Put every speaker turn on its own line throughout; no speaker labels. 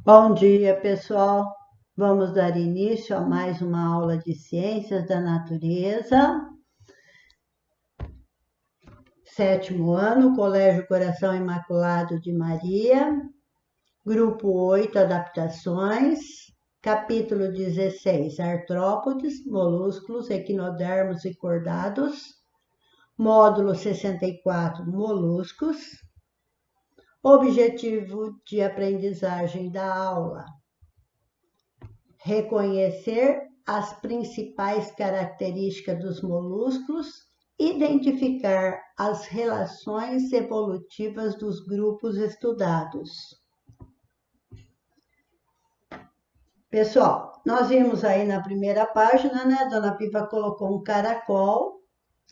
Bom dia, pessoal. Vamos dar início a mais uma aula de Ciências da Natureza. Sétimo ano, Colégio Coração Imaculado de Maria, Grupo 8, Adaptações, capítulo 16, Artrópodes, Molúsculos, Equinodermos e Cordados, módulo 64, Moluscos, objetivo de aprendizagem da aula. Reconhecer as principais características dos molúsculos, identificar as relações evolutivas dos grupos estudados. Pessoal, nós vimos aí na primeira página, né? Dona Piva colocou um caracol,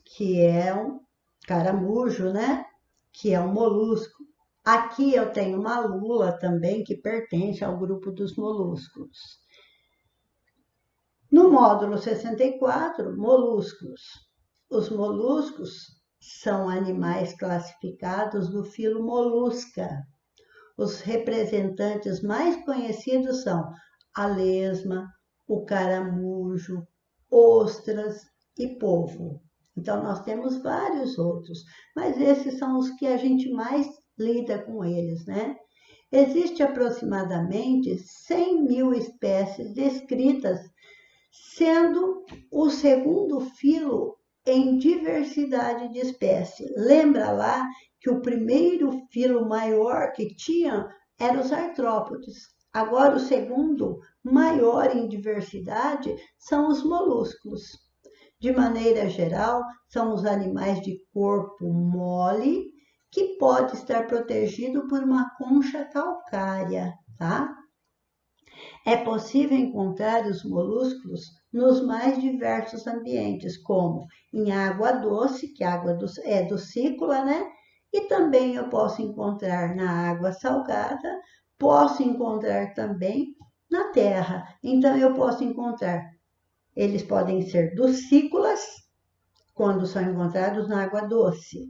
que é um caramujo, né? Que é um molusco. Aqui eu tenho uma lula também, que pertence ao grupo dos moluscos. No módulo 64, moluscos. Os moluscos são animais classificados do filo Molusca. Os representantes mais conhecidos são a lesma, o caramujo, ostras e polvo. Então, nós temos vários outros, mas esses são os que a gente mais lida com eles, né? Existem aproximadamente 100 mil espécies descritas, sendo o segundo filo em diversidade de espécies. Lembra lá que o primeiro filo maior que tinha eram os artrópodes. Agora, o segundo maior em diversidade são os molúsculos. De maneira geral, são os animais de corpo mole que pode estar protegido por uma concha calcária, tá? É possível encontrar os molúsculos nos mais diversos ambientes, como em água doce, que a água é docícola, né? E também eu posso encontrar na água salgada, posso encontrar também na terra. Então, eu posso encontrar, eles podem ser docícolas, quando são encontrados na água doce,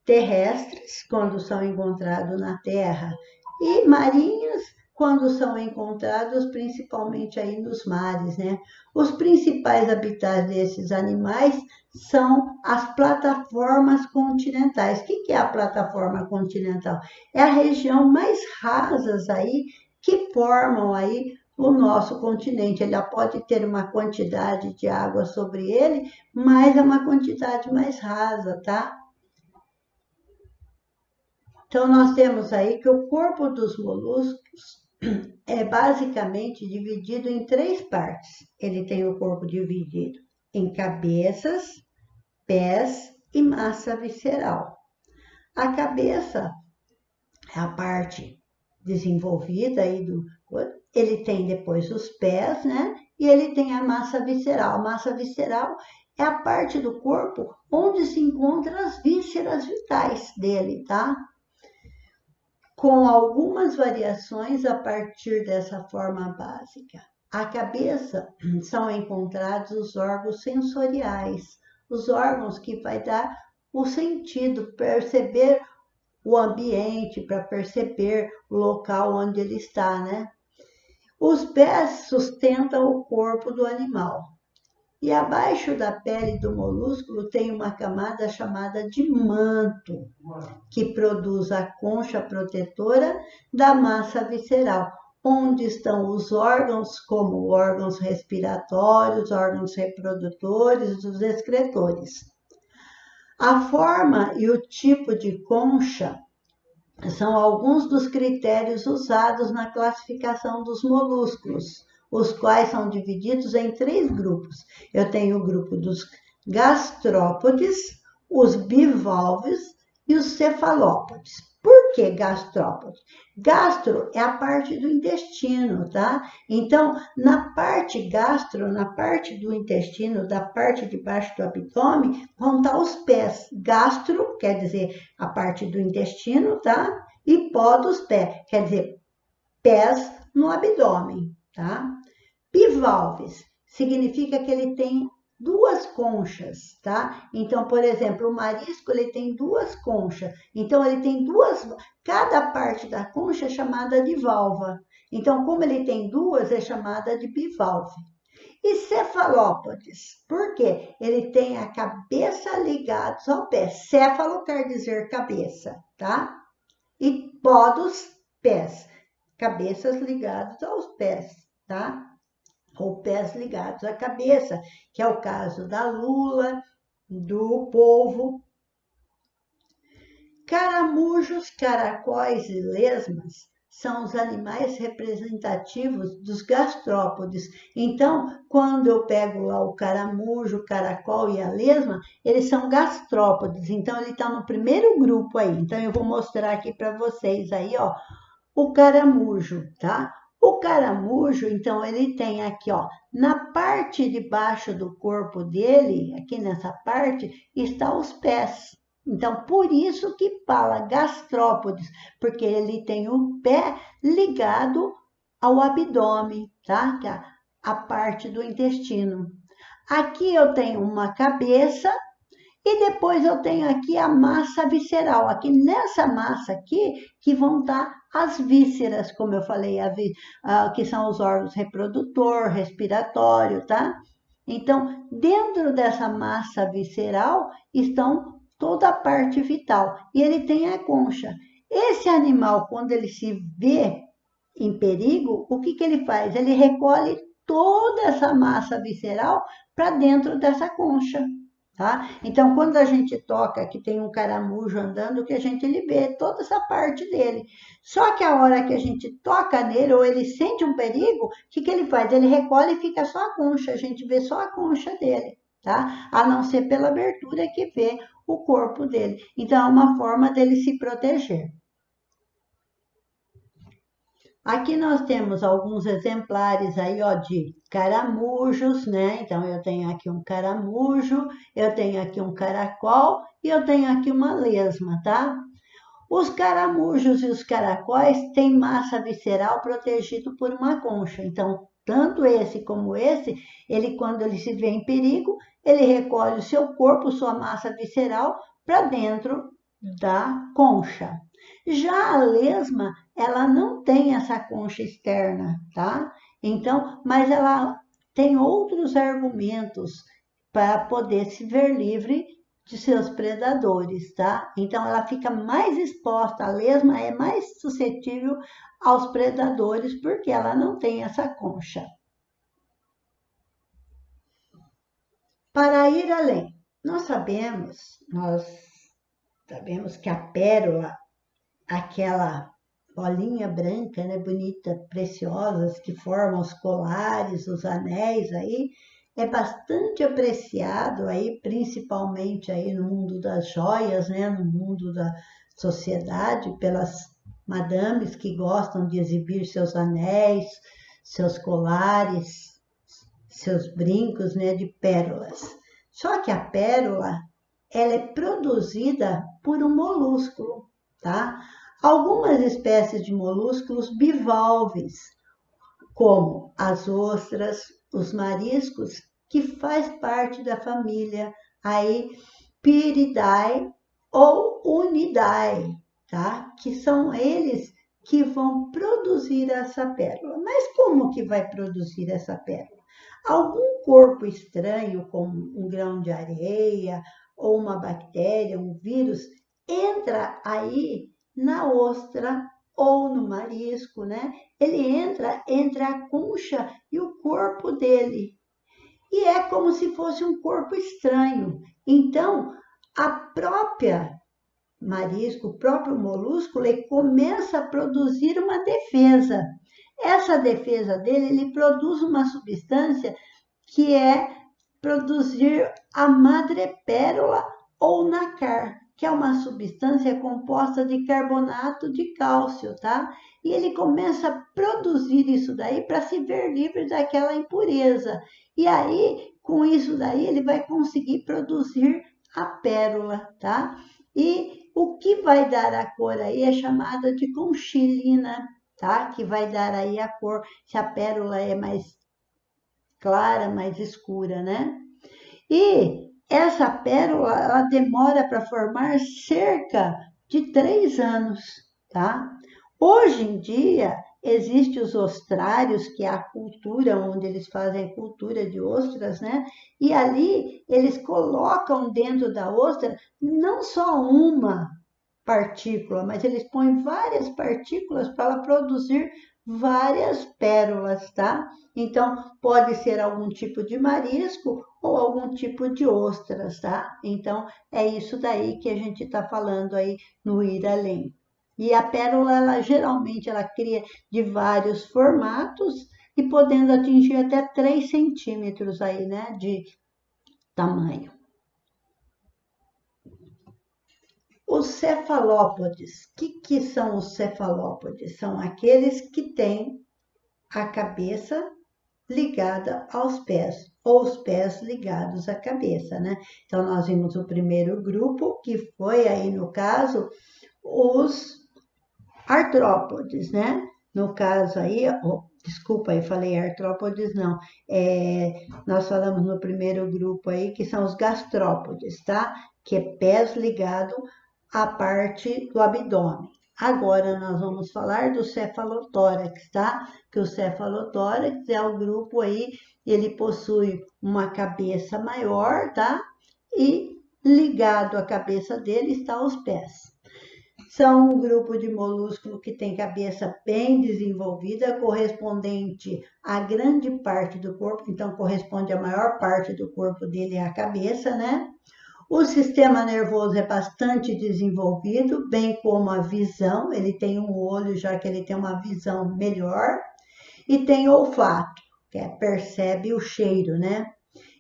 terrestres, quando são encontrados na terra, e marinhos, quando são encontrados principalmente aí nos mares, né? Os principais habitats desses animais são as plataformas continentais. O que é a plataforma continental? É a região mais rasas aí que formam aí o nosso continente. Ele pode ter uma quantidade de água sobre ele, mas é uma quantidade mais rasa, tá? Então, nós temos aí que o corpo dos moluscos é basicamente dividido em três partes. Ele tem o corpo dividido em cabeças, pés e massa visceral. A cabeça é a parte desenvolvida aí do corpo. Ele tem depois os pés, né? E ele tem a massa visceral. A massa visceral é a parte do corpo onde se encontram as vísceras vitais dele, tá? Com algumas variações a partir dessa forma básica. A cabeça são encontrados os órgãos sensoriais, os órgãos que vai dar o sentido, perceber o ambiente, para perceber o local onde ele está, né? Os pés sustentam o corpo do animal. E abaixo da pele do molúsculo tem uma camada chamada de manto, que produz a concha protetora da massa visceral, onde estão os órgãos, como órgãos respiratórios, órgãos reprodutores, os excretores. A forma e o tipo de concha são alguns dos critérios usados na classificação dos molúsculos, os quais são divididos em três grupos. Eu tenho o grupo dos gastrópodes, os bivalves e os cefalópodes. Por que gastrópode? Gastro é a parte do intestino, tá? Então, na parte gastro, na parte do intestino, da parte de baixo do abdômen, vão estar os pés. Gastro quer dizer a parte do intestino, tá? E pó dos pés, quer dizer pés no abdômen, tá? Bivalves significa que ele tem duas conchas, tá? Então, por exemplo, o marisco, ele tem duas conchas. Então, ele tem cada parte da concha é chamada de valva. Então, como ele tem duas, é chamada de bivalve. E cefalópodes, por quê? Ele tem a cabeça ligada ao pé. Céfalo quer dizer cabeça, tá? E podos, pés. Cabeças ligadas aos pés, tá? Ou pés ligados à cabeça, que é o caso da lula, do polvo. Caramujos, caracóis e lesmas são os animais representativos dos gastrópodes. Então, quando eu pego lá o caramujo, o caracol e a lesma, eles são gastrópodes. Então, ele está no primeiro grupo aí. Então, eu vou mostrar aqui para vocês aí, ó, o caramujo, tá? O caramujo, então, ele tem aqui, ó, na parte de baixo do corpo dele, aqui nessa parte, está os pés. Então, por isso que fala gastrópodes, porque ele tem o pé ligado ao abdômen, tá? Que é a parte do intestino. Aqui eu tenho uma cabeça e depois eu tenho aqui a massa visceral. Aqui nessa massa aqui que vão estar as vísceras, como eu falei, que são os órgãos reprodutor, respiratório, tá? Então, dentro dessa massa visceral estão toda a parte vital. E ele tem a concha. Esse animal, quando ele se vê em perigo, o que ele faz? Ele recolhe toda essa massa visceral para dentro dessa concha. Tá? Então, quando a gente toca que tem um caramujo andando, que a gente vê toda essa parte dele. Só que a hora que a gente toca nele, ou ele sente um perigo, o que ele faz? Ele recolhe e fica só a concha, a gente vê só a concha dele, tá? A não ser pela abertura que vê o corpo dele. Então, é uma forma dele se proteger. Aqui nós temos alguns exemplares aí, ó, de caramujos, né? Então, eu tenho aqui um caramujo, eu tenho aqui um caracol e eu tenho aqui uma lesma, tá? Os caramujos e os caracóis têm massa visceral protegido por uma concha. Então, tanto esse como esse, ele quando ele se vê em perigo, ele recolhe o seu corpo, sua massa visceral, para dentro da concha. Já a lesma, ela não tem essa concha externa, tá? Então, mas ela tem outros argumentos para poder se ver livre de seus predadores, tá? Então, ela fica mais exposta, a lesma é mais suscetível aos predadores porque ela não tem essa concha. Para ir além, nós sabemos que a pérola, aquela bolinha branca, né, bonita, preciosas, que formam os colares, os anéis aí, é bastante apreciado aí, principalmente aí no mundo das joias, né, no mundo da sociedade, pelas madames que gostam de exibir seus anéis, seus colares, seus brincos, né, de pérolas. Só que a pérola, ela é produzida por um molúsculo, tá? Algumas espécies de molúsculos bivalves, como as ostras, os mariscos, que faz parte da família aí Piridae ou Unidae, tá? Que são eles que vão produzir essa pérola. Mas como que vai produzir essa pérola? Algum corpo estranho, como um grão de areia ou uma bactéria, um vírus, entra aí na ostra ou no marisco, né? Ele entra entre a concha e o corpo dele. E é como se fosse um corpo estranho. Então, a própria marisco, o próprio molúsculo, ele começa a produzir uma defesa. Essa defesa dele, ele produz uma substância que é produzir a madrepérola ou nácar, que é uma substância composta de carbonato de cálcio, tá? E ele começa a produzir isso daí para se ver livre daquela impureza. E aí, com isso daí, ele vai conseguir produzir a pérola, tá? E o que vai dar a cor aí é chamada de conchilina, tá? Que vai dar aí a cor, se a pérola é mais clara, mais escura, né? E essa pérola, ela demora para formar cerca de 3 anos, tá? Hoje em dia, existem os ostrários, que é a cultura onde eles fazem a cultura de ostras, né? E ali eles colocam dentro da ostra não só uma partícula, mas eles põem várias partículas para ela produzir várias pérolas, tá? Então, pode ser algum tipo de marisco ou algum tipo de ostras, tá? Então, é isso daí que a gente está falando aí no ir além. E a pérola, ela geralmente, ela cria de vários formatos e podendo atingir até 3 centímetros aí, né, de tamanho. Os cefalópodes, o que são os cefalópodes? São aqueles que têm a cabeça ligada aos pés, ou os pés ligados à cabeça, né? Então, nós vimos o primeiro grupo, que foi aí, no caso, os artrópodes, né? No caso aí, desculpa aí, falei artrópodes, não. Nós falamos no primeiro grupo aí, que são os gastrópodes, tá? Que é pés ligados à parte do abdômen. Agora nós vamos falar do cefalotórax, tá? Que o cefalotórax é o grupo aí, ele possui uma cabeça maior, tá? E ligado à cabeça dele está os pés. São um grupo de molúsculo que tem cabeça bem desenvolvida, correspondente a grande parte do corpo, então corresponde à maior parte do corpo dele à cabeça, né? O sistema nervoso é bastante desenvolvido, bem como a visão, ele tem um olho, já que ele tem uma visão melhor, e tem olfato, que percebe o cheiro, né?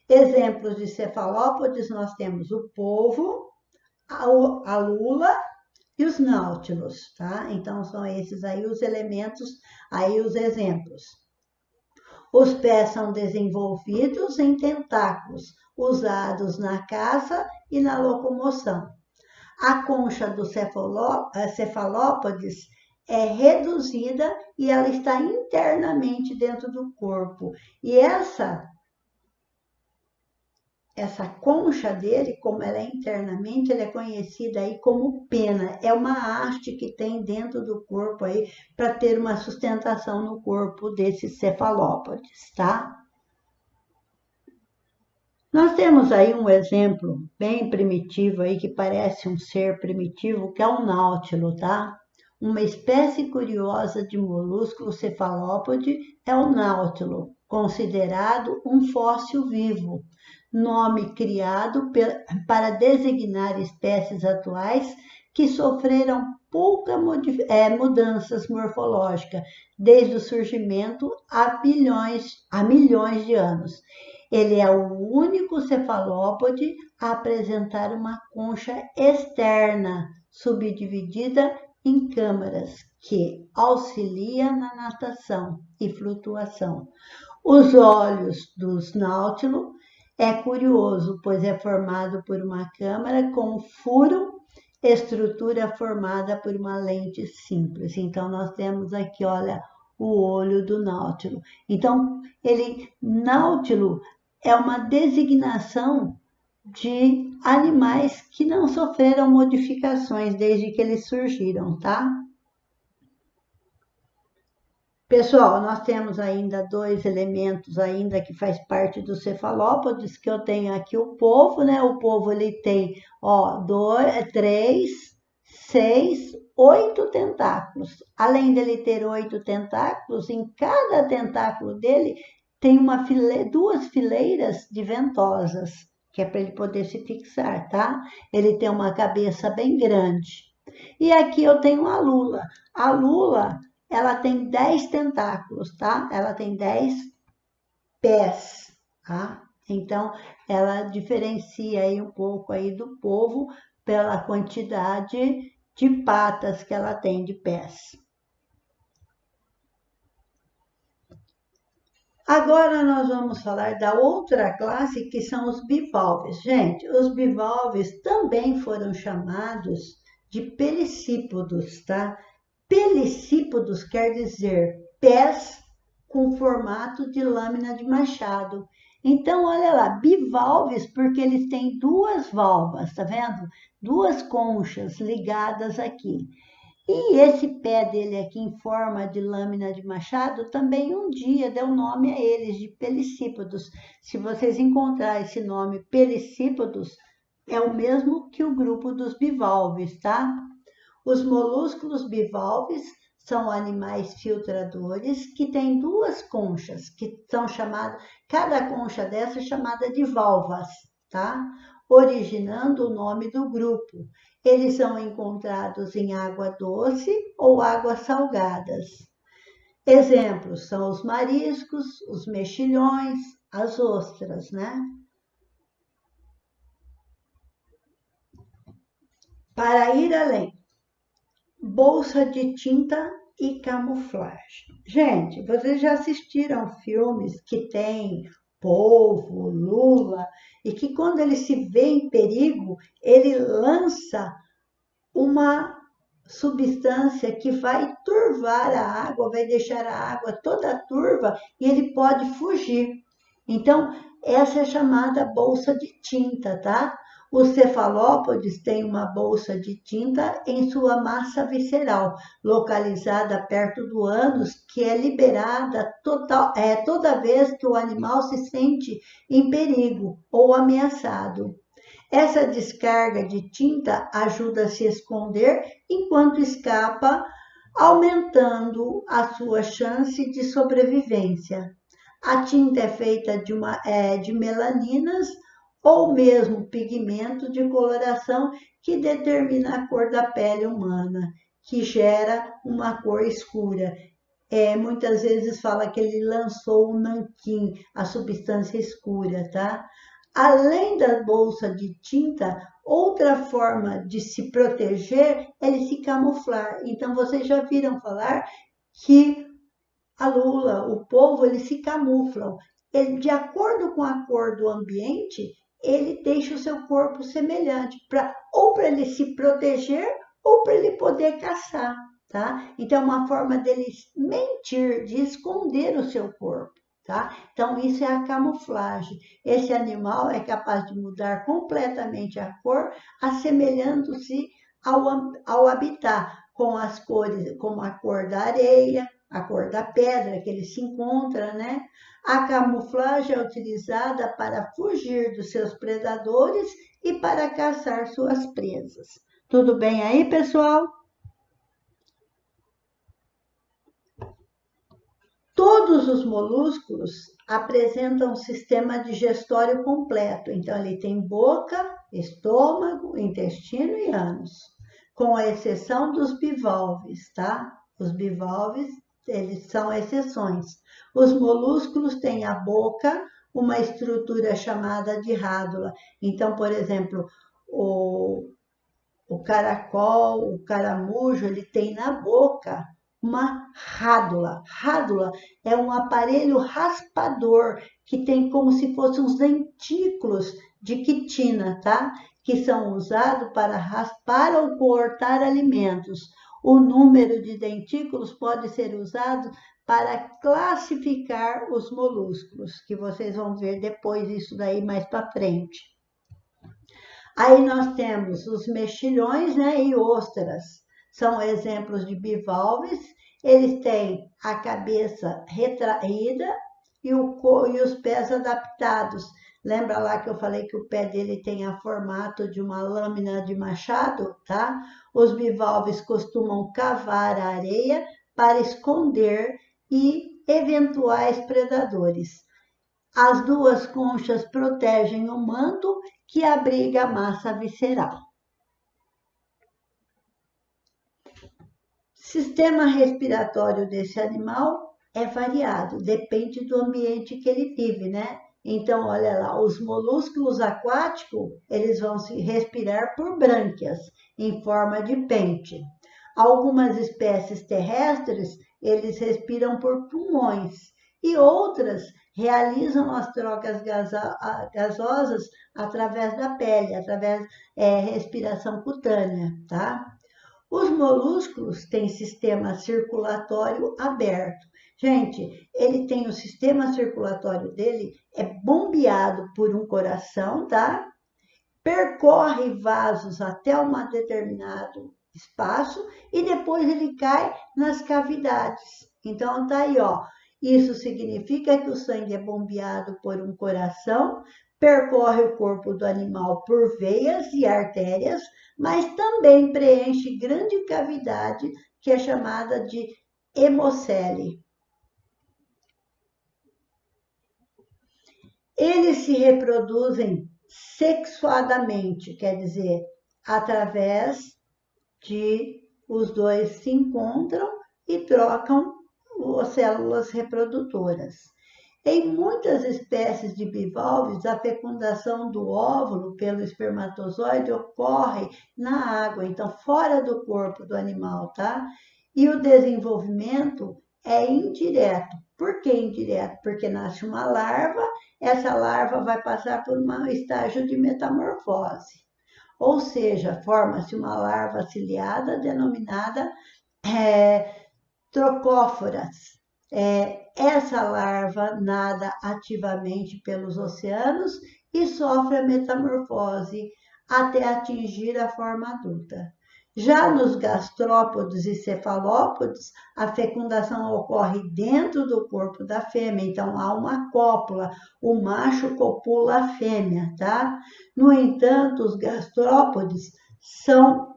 Exemplos de cefalópodes, nós temos o polvo, a lula e os náutilos, tá? Então, são esses aí os elementos, aí os exemplos. Os pés são desenvolvidos em tentáculos, usados na caça e na locomoção. A concha do cefalópodes é reduzida e ela está internamente dentro do corpo. E essa concha dele, como ela é internamente, ela é conhecida aí como pena. É uma haste que tem dentro do corpo aí para ter uma sustentação no corpo desses cefalópodes, tá? Nós temos aí um exemplo bem primitivo aí, que parece um ser primitivo, que é o náutilo, tá? Uma espécie curiosa de molúsculo cefalópode é o náutilo, considerado um fóssil vivo, nome criado para designar espécies atuais que sofreram poucas mudanças morfológicas desde o surgimento há milhões de anos. Ele é o único cefalópode a apresentar uma concha externa, subdividida em câmaras, que auxilia na natação e flutuação. Os olhos dos náutilos é curioso, pois é formado por uma câmara com furo, estrutura formada por uma lente simples. Então, nós temos aqui, olha, o olho do náutilo. Então, náutilo é uma designação de animais que não sofreram modificações desde que eles surgiram, tá? Pessoal, nós temos ainda 2 elementos ainda que faz parte dos cefalópodes, que eu tenho aqui o polvo, né? O polvo, ele tem, 3, 6, 8 tentáculos. Além dele ter 8 tentáculos, em cada tentáculo dele tem 2 fileiras de ventosas, que é para ele poder se fixar, tá? Ele tem uma cabeça bem grande. E aqui eu tenho a lula. A lula, ela tem 10 tentáculos, tá? Ela tem 10 pés, tá? Então, ela diferencia aí um pouco aí do polvo pela quantidade de patas que ela tem, de pés. Agora nós vamos falar da outra classe, que são os bivalves. Gente, os bivalves também foram chamados de pelicípodos, tá? Pelicípodos quer dizer pés com formato de lâmina de machado. Então, olha lá, bivalves, porque eles têm 2 valvas, tá vendo? 2 conchas ligadas aqui. E esse pé dele aqui em forma de lâmina de machado também um dia deu nome a eles de pelicípodos. Se vocês encontrarem esse nome pelicípodos, é o mesmo que o grupo dos bivalves, tá? Os molúsculos bivalves são animais filtradores que têm duas conchas, que são chamadas, cada concha dessa é chamada de valvas, tá? Originando o nome do grupo. Eles são encontrados em água doce ou águas salgadas. Exemplos são os mariscos, os mexilhões, as ostras, né? Para ir além, bolsa de tinta e camuflagem. Gente, vocês já assistiram filmes que tem polvo, lula, e que quando ele se vê em perigo, ele lança uma substância que vai turvar a água, vai deixar a água toda turva e ele pode fugir. Então, essa é chamada bolsa de tinta, tá? Os cefalópodes têm uma bolsa de tinta em sua massa visceral, localizada perto do ânus, que é liberada toda vez que o animal se sente em perigo ou ameaçado. Essa descarga de tinta ajuda a se esconder enquanto escapa, aumentando a sua chance de sobrevivência. A tinta é feita de melaninas ou mesmo pigmento de coloração que determina a cor da pele humana, que gera uma cor escura. Muitas vezes fala que ele lançou o nanquim, a substância escura, tá? Além da bolsa de tinta, outra forma de se proteger é ele se camuflar. Então, vocês já viram falar que a lula, o polvo, eles se camuflam. De acordo com a cor do ambiente, ele deixa o seu corpo semelhante, ou para ele se proteger ou para ele poder caçar, tá? Então, é uma forma dele mentir, de esconder o seu corpo. Tá? Então, isso é a camuflagem. Esse animal é capaz de mudar completamente a cor, assemelhando-se ao habitat, com as cores, como a cor da areia, a cor da pedra que ele se encontra, né? A camuflagem é utilizada para fugir dos seus predadores e para caçar suas presas. Tudo bem aí, pessoal? Todos os molúsculos apresentam um sistema digestório completo. Então, ele tem boca, estômago, intestino e ânus, com a exceção dos bivalves, tá? Os bivalves, eles são exceções. Os molúsculos têm a boca, uma estrutura chamada de rádula. Então, por exemplo, o caracol, o caramujo, ele tem na boca uma rádula. Rádula é um aparelho raspador que tem como se fossem uns dentículos de quitina, tá? Que são usados para raspar ou cortar alimentos. O número de dentículos pode ser usado para classificar os molúsculos, que vocês vão ver depois isso daí mais para frente. Aí nós temos os mexilhões, né, e ostras. São exemplos de bivalves. Eles têm a cabeça retraída e os pés adaptados. Lembra lá que eu falei que o pé dele tem o formato de uma lâmina de machado, tá? Os bivalves costumam cavar a areia para esconder eventuais predadores. As duas conchas protegem o manto que abriga a massa visceral. Sistema respiratório desse animal é variado, depende do ambiente que ele vive, né? Então, olha lá, os molúsculos aquáticos, eles vão se respirar por brânquias, em forma de pente. Algumas espécies terrestres, eles respiram por pulmões, e outras realizam as trocas gasosas através da pele, através respiração cutânea, tá? Os molúsculos têm sistema circulatório aberto. Gente, ele tem o sistema circulatório dele, é bombeado por um coração, tá? Percorre vasos até um determinado espaço e depois ele cai nas cavidades. Então, tá aí, ó. Isso significa que o sangue é bombeado por um coração, percorre o corpo do animal por veias e artérias, mas também preenche grande cavidade, que é chamada de hemocele. Eles se reproduzem sexuadamente, quer dizer, através de os dois se encontram e trocam as células reprodutoras. Em muitas espécies de bivalves, a fecundação do óvulo pelo espermatozoide ocorre na água, então fora do corpo do animal, tá? E o desenvolvimento é indireto. Por que indireto? Porque nasce uma larva, essa larva vai passar por um estágio de metamorfose. Ou seja, forma-se uma larva ciliada denominada trocóforas. Essa larva nada ativamente pelos oceanos e sofre a metamorfose até atingir a forma adulta. Já nos gastrópodes e cefalópodes, a fecundação ocorre dentro do corpo da fêmea, então há uma cópula, o macho copula a fêmea, tá? No entanto, os gastrópodes são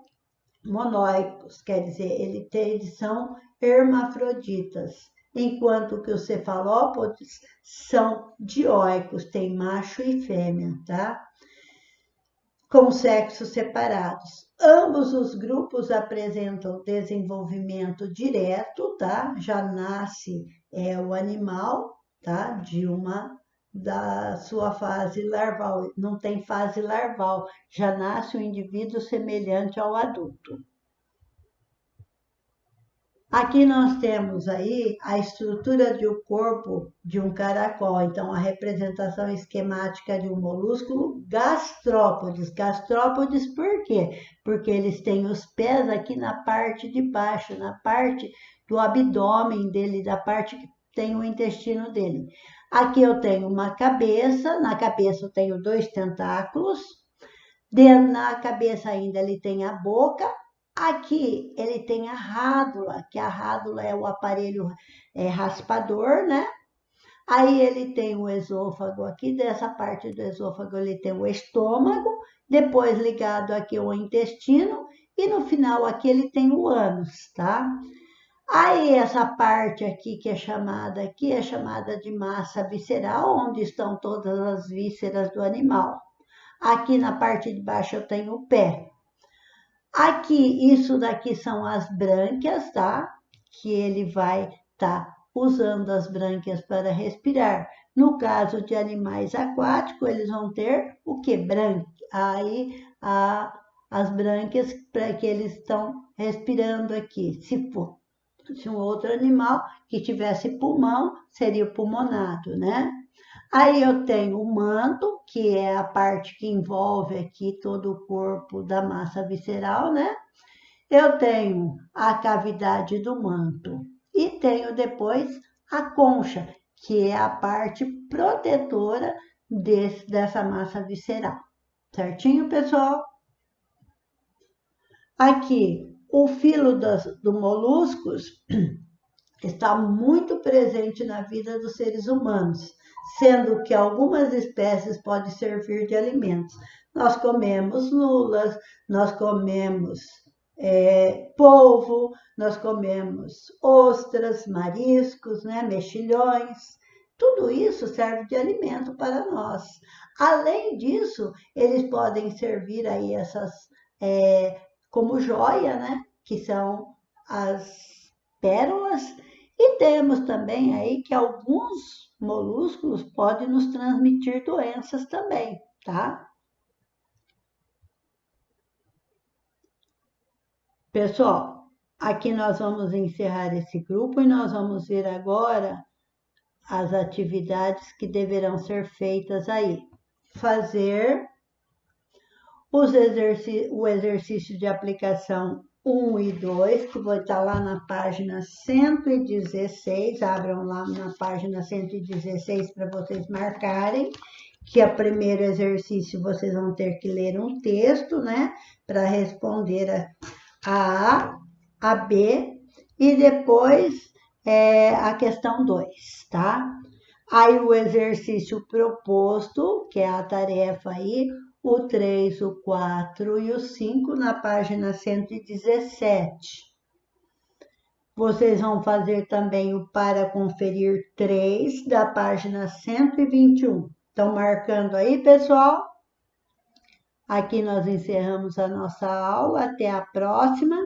monóicos, quer dizer, eles são hermafroditas, enquanto que os cefalópodes são dioicos, tem macho e fêmea, tá? Com sexos separados. Ambos os grupos apresentam desenvolvimento direto, tá? Já nasce o animal, tá? Da sua fase larval, não tem fase larval, já nasce um indivíduo semelhante ao adulto. Aqui nós temos aí a estrutura do corpo de um caracol, então a representação esquemática de um molúsculo gastrópodes. Gastrópodes por quê? Porque eles têm os pés aqui na parte de baixo, na parte do abdômen dele, da parte que tem o intestino dele. Aqui eu tenho uma cabeça, na cabeça eu tenho 2 tentáculos, na cabeça ainda ele tem a boca. Aqui ele tem a rádula, que a rádula é o aparelho raspador, né? Aí ele tem o esôfago aqui, dessa parte do esôfago ele tem o estômago, depois ligado aqui o intestino e no final aqui ele tem o ânus, tá? Aí essa parte aqui que é chamada de massa visceral, onde estão todas as vísceras do animal. Aqui na parte de baixo eu tenho o pé. Aqui, isso daqui são as brânquias, tá? Que ele vai estar usando as brânquias para respirar. No caso de animais aquáticos, eles vão ter o que? Aí, as brânquias para que eles estão respirando aqui. Se um outro animal que tivesse pulmão, seria o pulmonado, né? Aí eu tenho o manto, que é a parte que envolve aqui todo o corpo da massa visceral, né? Eu tenho a cavidade do manto e tenho depois a concha, que é a parte protetora dessa massa visceral. Certinho, pessoal? Aqui, o filo dos moluscos está muito presente na vida dos seres humanos, sendo que algumas espécies podem servir de alimentos. Nós comemos lulas, nós comemos polvo, nós comemos ostras, mariscos, né, mexilhões. Tudo isso serve de alimento para nós. Além disso, eles podem servir aí como joia, né, que são as pérolas. E temos também aí que alguns molúsculos podem nos transmitir doenças também, tá? Pessoal, aqui nós vamos encerrar esse grupo e nós vamos ver agora as atividades que deverão ser feitas aí. Fazer o exercício de aplicação 1 e 2, que vai estar lá na página 116, abram lá na página 116 para vocês marcarem, que o primeiro exercício vocês vão ter que ler um texto, né, para responder a A, a B e depois a questão 2, tá? Aí o exercício proposto, que é a tarefa aí, o 3, o 4 e o 5 na página 117. Vocês vão fazer também o para conferir 3 da página 121. Estão marcando aí, pessoal? Aqui nós encerramos a nossa aula. Até a próxima.